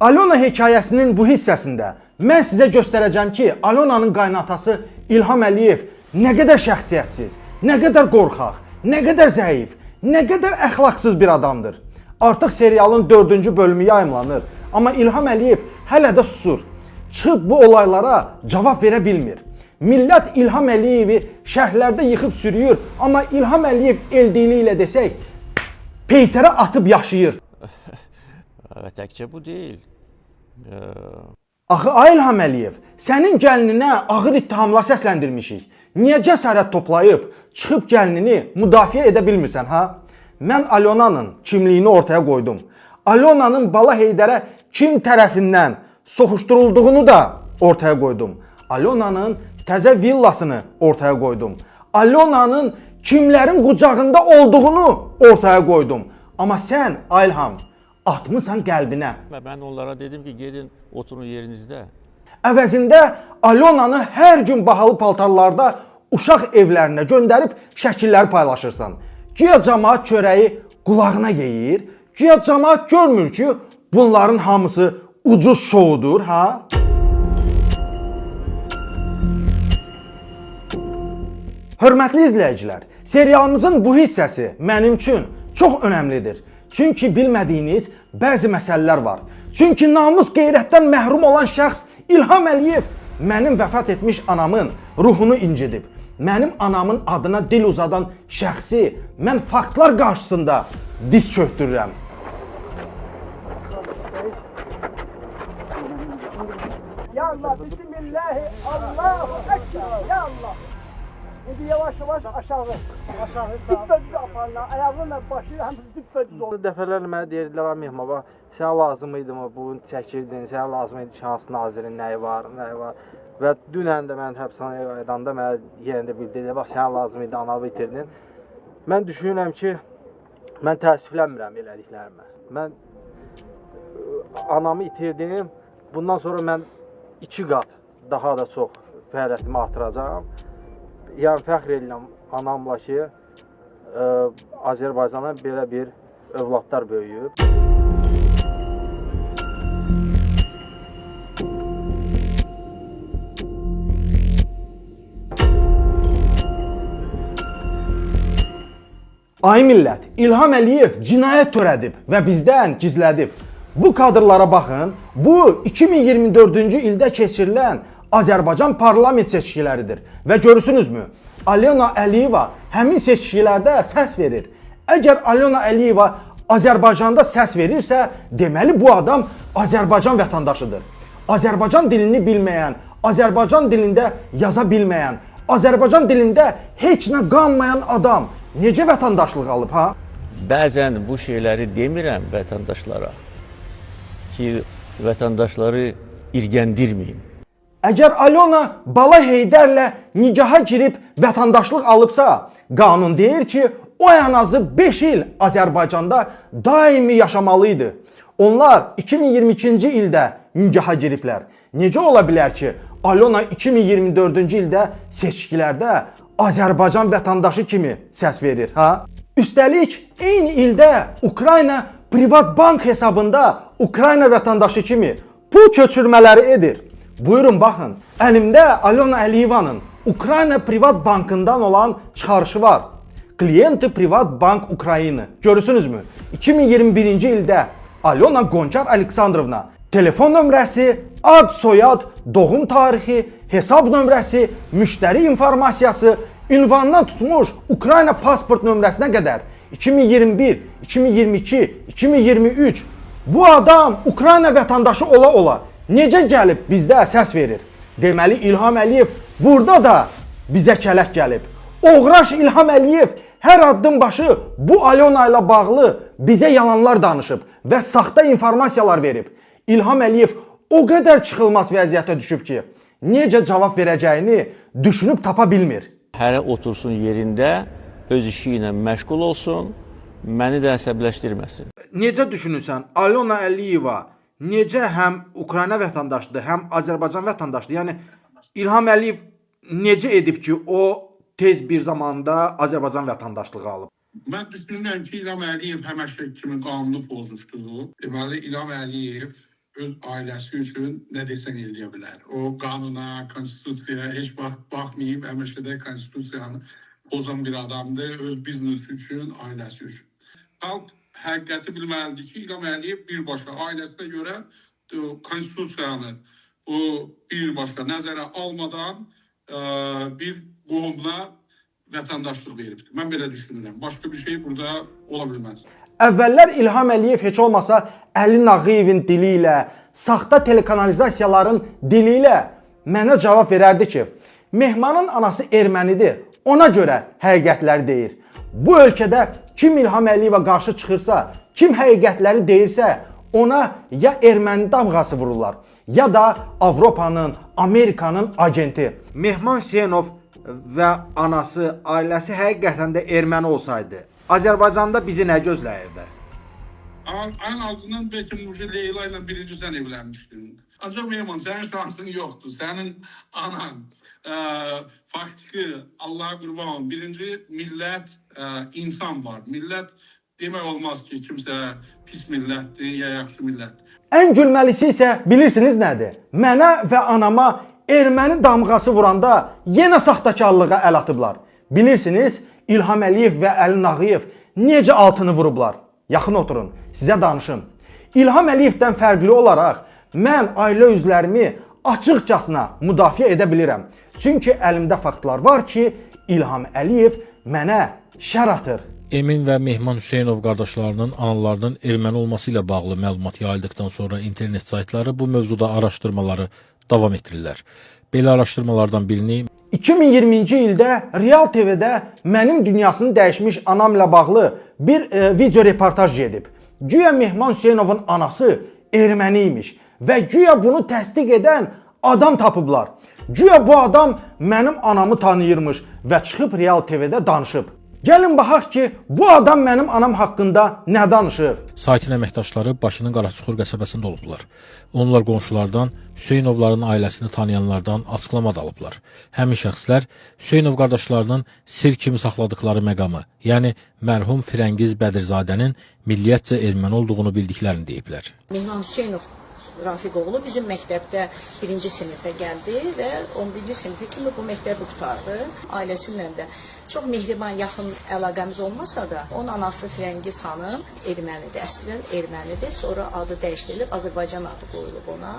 Alona hekayəsinin bu hissəsində mən sizə göstərəcəm ki, Alonanın qaynatası İlham Əliyev nə qədər şəxsiyyətsiz, nə qədər qorxaq, nə qədər zəif, nə qədər əxlaqsız bir adamdır. Artıq serialın 4-cü bölümü yayımlanır, amma İlham Əliyev hələ də susur. Çıxıb bu olaylara cavab verə bilmir. Millət İlham Əliyevi şərhlərdə yıxıb sürüyür, amma İlham Əliyev el dili ilə desək, peysərə atıb yaşayır. Və təkcə bu deyil. Axı İlham Əliyev, sənin gəlininə ağır ittihamla səsləndirmişik. Niyə cəsarət toplayıb, çıxıb gəlinini müdafiə edə bilmirsən, ha? Mən Alonanın kimliyini ortaya qoydum. Alonanın Bala Heydərə kim tərəfindən soxuşdurulduğunu da ortaya qoydum. Alonanın təzə villasını ortaya qoydum. Alonanın kimlərin qucağında olduğunu ortaya qoydum. Amma sən, İlham, atmısan qəlbinə. Və mən onlara dedim ki, gedin, oturun yerinizdə. Əvəzində Alonanı hər gün bahalı paltarlarda uşaq evlərinə göndərib şəkillər paylaşırsan. Güya cəmaət çörəyi qulağına yeyir. Güya cəmaət görmür ki, bunların hamısı ucuz şoudur, ha? Hörmətli izləyicilər, serialımızın bu hissəsi mənim üçün çox önəmlidir. Çünki bilmədiyiniz bəzi məsələlər var. Çünki namus qeyrətdən məhrum olan şəxs İlham Əliyev mənim vəfat etmiş anamın ruhunu incidib. Mənim anamın adına dil uzadan şəxsi mən faktlar qarşısında diz çöktürürəm. Ya Allah, bismillahi, Allahu ekber, ya Allah. Şimdi yavaş yavaş aşağı. Düppədüz aparlar, ayağınla başı hamısı düppədüz olur. Dəfələrlə mənə deyirdilər, Mehma, bax, sənə lazım idi mı, bunu çəkirdin, sənə lazım idi şans nazirin, nəyi var. Və dünən də mən həbsxanaya qaydanda mənə yenə də bildirdi, bax, sənə lazım idi, anavı itirdin. Mən düşünürəm ki, mən təəssüflənmirəm elədiklərimə. Mən anamı itirdim, bundan sonra mən 2 qat daha da çox fəaliyyətimi artıracağam. Yəni fəxr edirəm anamla ki, Azərbaycana belə bir övladlar böyüyüb. Ay millət, İlham Əliyev cinayət törədib və bizdən gizlədib. Bu kadrlara baxın, bu 2024-cü ildə keçirilən Azərbaycan parlament seçkiləridir. Və görürsünüzmü, Alona Əliyeva həmin seçkilərdə səs verir. Əgər Alona Əliyeva Azərbaycanda səs verirsə, deməli bu adam Azərbaycan vətəndaşıdır. Azərbaycan dilini bilməyən, Azərbaycan dilində yaza bilməyən, Azərbaycan dilində heç nə qanmayan adam necə vətəndaşlıq alıb, ha? Bəzən bu şeyləri demirəm vətəndaşlara ki, vətəndaşları irgəndirməyim. Əgər Alona Bala Heydərlə nigaha girib vətəndaşlıq alıbsa, qanun deyir ki, o ən azı 5 il Azərbaycanda daimi yaşamalıydı. Onlar 2022-ci ildə nigaha giriblər. Necə ola bilər ki, Alona 2024-cü ildə seçkilərdə Azərbaycan vətəndaşı kimi səs verir, ha? Üstəlik, eyni ildə Ukrayna privat bank hesabında Ukrayna vətəndaşı kimi pul köçürmələri edir. Buyurun baxın, əlimdə Alona Əliyevanın Ukrayna privat bankından olan çıxarışı var. Klienti privat bank Ukrayna. Görürsünüzmü? 2021-ci ildə Alona Qonçar Aleksandrovna telefon nömrəsi, ad, soyad, doğum tarixi, hesab nömrəsi, müştəri informasiyası, ünvandan tutmuş Ukrayna pasport nömrəsinə qədər 2021, 2022, 2023 bu adam Ukrayna vətəndaşı ola necə gəlib bizdə səs verir? Deməli İlham Əliyev burada da bizə kələk gəlib. Oğraş İlham Əliyev hər addım başı bu Alona ilə bağlı bizə yalanlar danışıb və saxta informasiyalar verib. İlham Əliyev o qədər çıxılmaz vəziyyətə düşüb ki, necə cavab verəcəyini düşünüb tapa bilmir. Hərə otursun yerində, öz işi ilə məşğul olsun, məni də əsəbləşdirməsin. Necə düşünürsən, Alona Əliyeva necə həm Ukrayna vətəndaşıdır, həm Azərbaycan vətəndaşıdır? Yəni İlham Əliyev necə edib ki, o tez bir zamanda Azərbaycan vətəndaşlığı alıb? Mən düşünürəm ki, İlham Əliyev həmişə kimi qanunu pozubdur. Deməli, İlham Əliyev öz ailəsi üçün nə desən eləyə bilər. O qanuna, konstitusiyaya heç vaxt baxmayıb, həmişə də konstitusiyanı pozan bir adamdır, öz biznesi üçün, ailəsi üçün. Xalq həqiqəti bilməlidir ki, İlham Əliyev birbaşa ailəsinə görə konstitusiyanı o birbaşa nəzərə almadan bir qohumla vətəndaşlıq veribdir. Mən belə düşünürəm. Başqa bir şey burada ola bilməz. Əvvəllər İlham Əliyev heç olmasa Əli Nağıyevin dili ilə, saxta telekanalizasiyaların dili ilə mənə cavab verərdi ki, Mehmanın anası ermənidir, ona görə həqiqətləri deyir. Bu ölkədə kim İlham Əliyevə qarşı çıxırsa, kim həqiqətləri deyirsə, ona ya erməni damğası vururlar, ya da Avropanın, Amerikanın agenti. Mehman Hüseynov və anası, ailəsi həqiqətən də erməni olsaydı, Azərbaycanda bizi nə gözləyirdi? En azından belki Muci Leyla ile birinci sen evlenmiştin. Ancak Mehman senin şansın yoktu. Senin anan faktiki Allah'a kurban olun. Birinci millet insan var. Millet demek olmaz ki kimse pis millettir ya yaxşı millətdir. Ən gülməlisi isə bilirsiniz nədir? Mənə və anama erməni damğası vuranda yenə saxtakarlığa əl atıblar. Bilirsiniz, İlham Əliyev və Əli Nağıyev necə altını vurublar? Yaxın oturun, sizə danışım. İlham Əliyevdən fərqli olaraq mən ailə üzvlərimi açıqcasına müdafiə edə bilirəm. Çünki əlimdə faktlar var ki, İlham Əliyev mənə şər atır. Emin və Mehman Hüseynov qardaşlarının analarının erməni olması ilə bağlı məlumat yayıldıqdan sonra internet saytları bu mövzuda araşdırmaları davam etdirirlər. Belə araşdırmalardan birini 2020-ci ildə Real TV-də mənim dünyasını dəyişmiş anamla bağlı bir video reportaj gedib. Güya Mehman Hüseynovun anası erməni imiş və güya bunu təsdiq edən adam tapıblar. Güya bu adam mənim anamı tanıyırmış və çıxıb Real TV-də danışıb. Gəlin baxaq ki, bu adam mənim anam haqqında nə danışır? sakin əməkdaşları Bakının Qaraçuxur qəsəbəsində olublar. Onlar qonşulardan, Hüseynovların ailəsini tanıyanlardan açıqlama da alıblar. Həmin şəxslər Hüseynov qardaşlarının sir kimi saxladıkları məqamı, yəni mərhum Firəngiz Bədirzadənin milliyyətcə erməni olduğunu bildiklərini deyiblər. Mehman Hüseynov Rafiqoğlu bizim məktəbdə 1-ci sinifə gəldi və 11-ci sinifə kimi bu məktəbi qurtardı. Ailəsinlə də çox mehriban, yaxın əlaqəmiz olmasa da, onun anası Firəngiz xanım ermənidir, əslən ermənidir. Sonra adı dəyişdirilib, Azərbaycan adı qoyulub ona,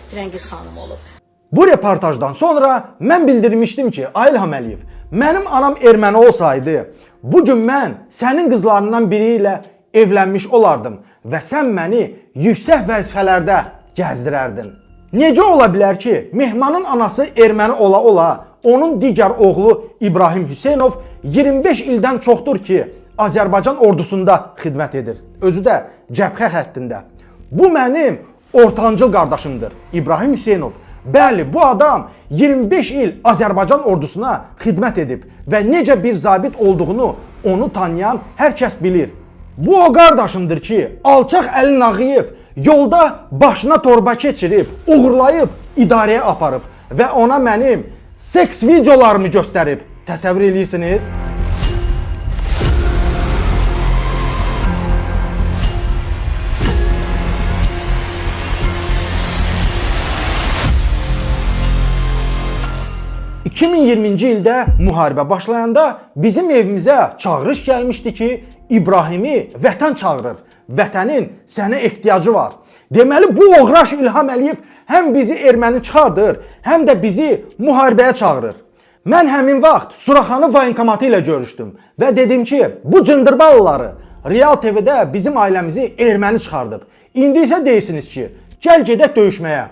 Firəngiz xanım olub. Bu reportajdan sonra mən bildirmişdim ki, İlham Əliyev, mənim anam erməni olsaydı, bugün mən sənin qızlarından biri ilə evlənmiş olardım və sən məni yüksək vəzifələrdə gəzdirərdin. Necə ola bilər ki, Mehmanın anası erməni ola-ola, onun digər oğlu İbrahim Hüseynov 25 ildən çoxdur ki, Azərbaycan ordusunda xidmət edir. Özü də cəbhə həddində. Bu mənim ortancıl qardaşımdır, İbrahim Hüseynov. Bəli, bu adam 25 il Azərbaycan ordusuna xidmət edib və necə bir zabit olduğunu onu tanıyan hər kəs bilir. Bu o qardaşımdır ki, alçaq Əli Nağıyev yolda başına torba keçirib, uğurlayıb idarəyə aparıb və ona mənim seks videolarımı göstərib. Təsəvvür edirsiniz? ...2020-ci ildə müharibə başlayanda bizim evimizə çağırış gəlmişdi ki, İbrahimi vətən çağırır. Vətənin sənə ehtiyacı var. Deməli, bu oğraş İlham Əliyev həm bizi erməni çıxardır, həm də bizi müharibəyə çağırır. Mən həmin vaxt Suraxanı voyinkomatı ilə görüşdüm və dedim ki, bu cındırbalıları Real TV-də bizim ailəmizi erməni çıxardıb. İndi isə deyirsiniz ki, gəl gedək döyüşməyə.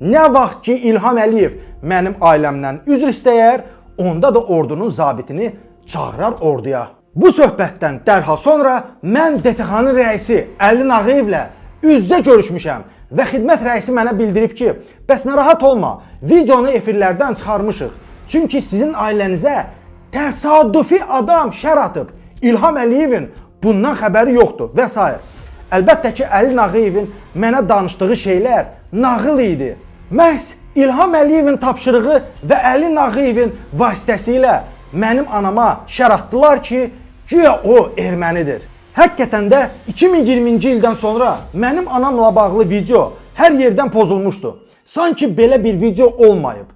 Nə vaxt ki, İlham Əliyev mənim ailəmdən üzr istəyər, onda da ordunun zabitini çağırar orduya. Bu söhbətdən dərhal sonra mən DTX-nın rəisi Əli Nağıyevlə üz-üzə görüşmüşəm və xidmət rəisi mənə bildirib ki, bəs narahat olma, videonu efirlərdən çıxarmışıq. Çünki sizin ailənizə təsadüfi adam şər atıb. İlham Əliyevin bundan xəbəri yoxdur və s. Əlbəttə ki, Əli Nağıyevin mənə danışdığı şeylər nağıl idi. Məhz İlham Əliyevin tapşırığı və Əli Nağıyevin vasitəsilə mənim anama şər atdılar ki, güya o ermənidir. Həqiqətən də 2020-ci ildən sonra mənim anamla bağlı video hər yerdən pozulmuşdu. Sanki belə bir video olmayıb.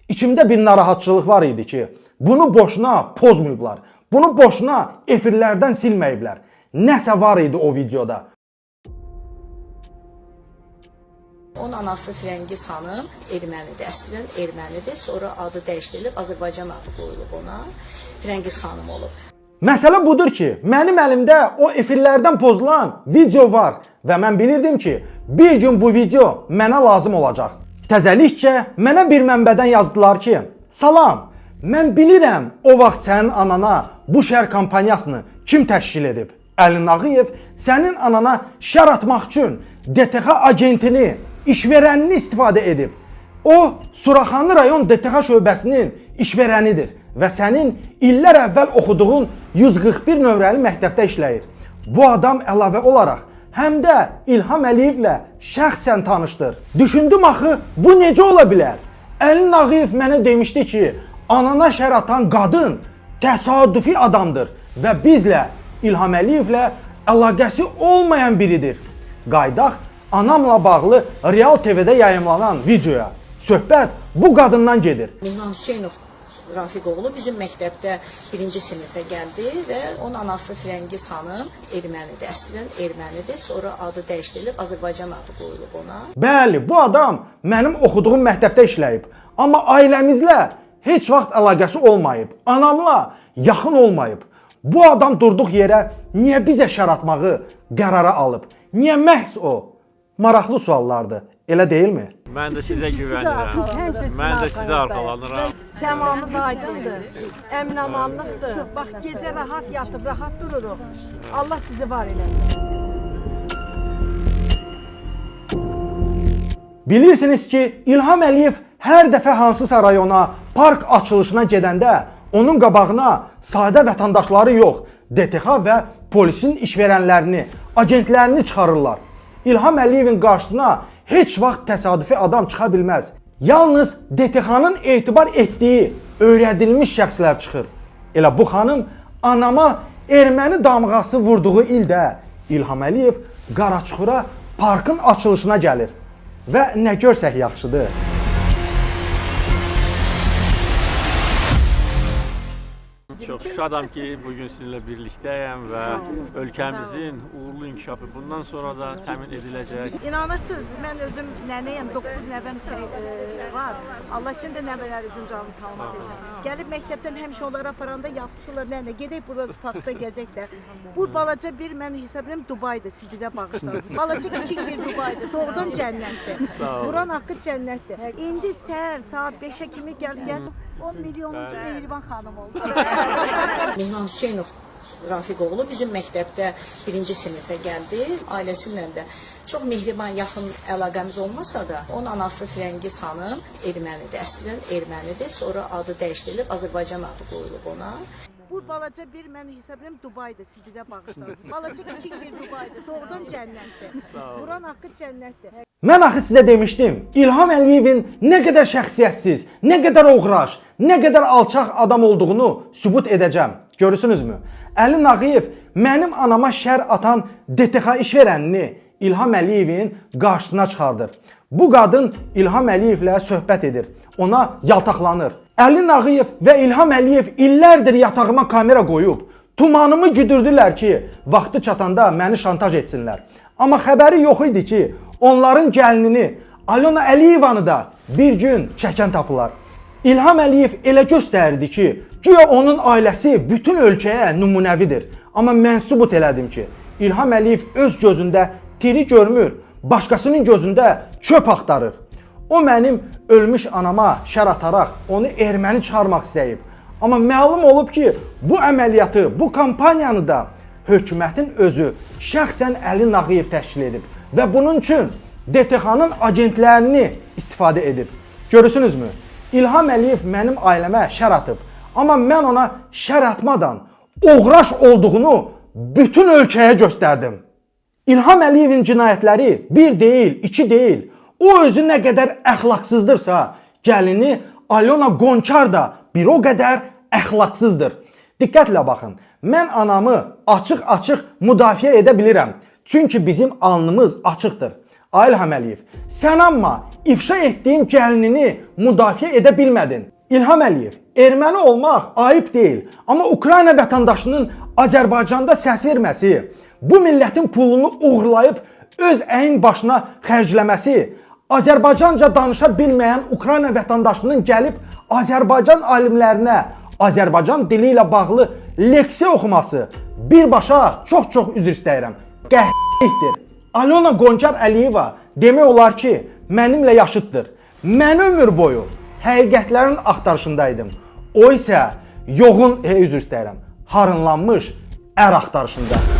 İçimdə bir narahatçılıq var idi ki, bunu boşuna pozmayıblar. Bunu boşuna efirlərdən silməyiblər. Nəsə var idi o videoda. Onun anası Firəngiz xanım ermənidir, əslən ermənidir. Sonra adı dəyişdirilib Azərbaycan adı qoyulub ona. Firəngiz xanım olub. Məsələ budur ki, mənim əlimdə o efirlərdən pozulan video var və mən bilirdim ki, bir gün bu video mənə lazım olacaq. Təzəlikcə mənə bir mənbədən yazdılar ki, salam, mən bilirəm o vaxt sənin anana bu şər kampaniyasını kim təşkil edib? Əli Nağıyev sənin anana şər atmaq üçün DTX agentini, işverənini istifadə edib. O, Suraxanlı rayon DTX şöbəsinin işverənidir və sənin illər əvvəl oxuduğun 141 nömrəli məktəbdə işləyir. Bu adam əlavə olaraq həm də İlham Əliyevlə şəxsən tanışdır. Düşündüm axı, bu necə ola bilər? Əli Nağıyev mənə demişdi ki, anana şər atan qadın təsadüfi adamdır və bizlə İlham Əliyevlə əlaqəsi olmayan biridir. Qaydaq anamla bağlı Real TV-də yayımlanan videoya. Söhbət bu qadından gedir. Mehman Hüseynov Rafiq oğlu bizim məktəbdə 1-ci sinifə gəldi və onun anası Firəngiz xanım ermənidir, əslən ermənidir. Sonra adı dəyişdirilib Azərbaycan adı qoyulub ona. Bəli, bu adam mənim oxuduğum məktəbdə işləyib. Amma ailəmizlə heç vaxt əlaqəsi olmayıb. Anamla yaxın olmayıb. Bu adam durduq yerə niyə bizə şər atmağı qərara alıb? Niyə məhz o? Maraqlı suallardır. Elə deyilmi? Mən də sizə güvənirəm. Mən də sizə arxalanıram. Səmamız aydındır, əmin-amanlıqdır. Bax, gecə rahat yatıb, rahat dururuq. Allah sizi var eləsin. Bilirsiniz ki, İlham Əliyev hər dəfə hansısa rayona, park açılışına gedəndə onun qabağına sadə vətəndaşları yox, DTX və polisin işverənlərini, agentlərini çıxarırlar. İlham Əliyevin qarşısına heç vaxt təsadüfi adam çıxa bilməz. Yalnız DTX-nın etibar etdiyi öyrədilmiş şəxslər çıxır. Elə bu xanım anama erməni damğası vurduğu ildə İlham Əliyev Qaraçuxura parkın açılışına gəlir. Və nə görsək yaxşıdır. Çox şadam ki, bugün sizinlə birlikdəyəm və ölkəmizin uğurlu inkişafı bundan sonra da təmin ediləcək. İnanırsınız, mən özüm nənəyəm, 9 nəvəm var. Allah sizin də nəvələrinizin canını salmaq etsin. Gəlib məktəbdən həmişə onları aparanda yapışırlar, nənə, gedək burada parkda gəzək də. Bu balaca bir, mən hesab edirəm, Dubaydır, siz bizə bağışladınız. Balaca kiçik bir Dubaydır, doğrudan cənnətdir. Buran haqqı cənnətdir. İndi səhər saat 5-ə kimi gəlsin, 10 milyonuncu Mehriban xanım oldu. Mehman Hüseynov Rafiq oğlu bizim məktəbdə 1-ci sinifə gəldi. Ailəsinlə də çox mehriban, yaxın əlaqəmiz olmasa da, onun anası Firəngiz xanım ermənidir, əslən ermənidir. Sonra adı dəyişdirilib Azərbaycan adı qoyulub ona. Bu balaca bir, mən hesab edirəm, Dubaydır, siz bizə bağışladınız. Balaca kiçik bir Dubaydır, doğrudan cənnətdir. Buran haqqı cənnətdir. Mən axı sizə demişdim, İlham Əliyevin nə qədər şəxsiyyətsiz, nə qədər oğraş, nə qədər alçaq adam olduğunu sübut edəcəm. Görürsünüzmü? Əli Nağıyev mənim anama şər atan DTX işverənini İlham Əliyevin qarşısına çıxardır. Bu qadın İlham Əliyevlə söhbət edir, ona yaltaqlanır. Əli Nağıyev və İlham Əliyev illərdir yatağıma kamera qoyub, tumanımı güdürdülər ki, vaxtı çatanda məni şantaj etsinlər. Amma xəbəri yox idi ki, onların gəlinini, Alona Əliyevanı da bir gün çəkən tapılar. İlham Əliyev elə göstərdi ki, güya onun ailəsi bütün ölkəyə nümunəvidir. Amma mən sübut elədim ki, İlham Əliyev öz gözündə tiri görmür, başqasının gözündə çöp axtarır. O mənim ölmüş anama şər ataraq onu erməni çıxarmaq istəyib. Amma məlum olub ki, bu əməliyyatı, bu kampaniyanı da hökumətin özü şəxsən Əli Nağıyev təşkil edib və bunun üçün DTX-nın agentlərini istifadə edib. Görürsünüzmü? İlham Əliyev mənim ailəmə şər atıb. Amma mən ona şər atmadan oğraş olduğunu bütün ölkəyə göstərdim. İlham Əliyevin cinayətləri bir deyil, iki deyil. O özü nə qədər əxlaqsızdırsa, gəlini Alona Qonçar da bir o qədər əxlaqsızdır. Diqqətlə baxın, mən anamı açıq-açıq müdafiə edə bilirəm. Çünki bizim alnımız açıqdır. Ay İlham Əliyev, sən amma ifşa etdiyin gəlinini müdafiə edə bilmədin. İlham Əliyev, erməni olmaq ayıb deyil, amma Ukrayna vətəndaşının Azərbaycanda səs verməsi, bu millətin pulunu uğurlayıb öz əyin başına xərcləməsi, Azərbaycanca danışa bilməyən Ukrayna vətəndaşının gəlib Azərbaycan alimlərinə Azərbaycan dili ilə bağlı leksiya oxuması birbaşa çox üzr istəyirəm. Qəhlikdir. Alyona Qonçar Əliyeva demək olar ki, mənimlə yaşıddır. Mən ömür boyu həqiqətlərin axtarışındaydım. O isə yoğun, üzr istəyirəm, harınlanmış ər axtarışında.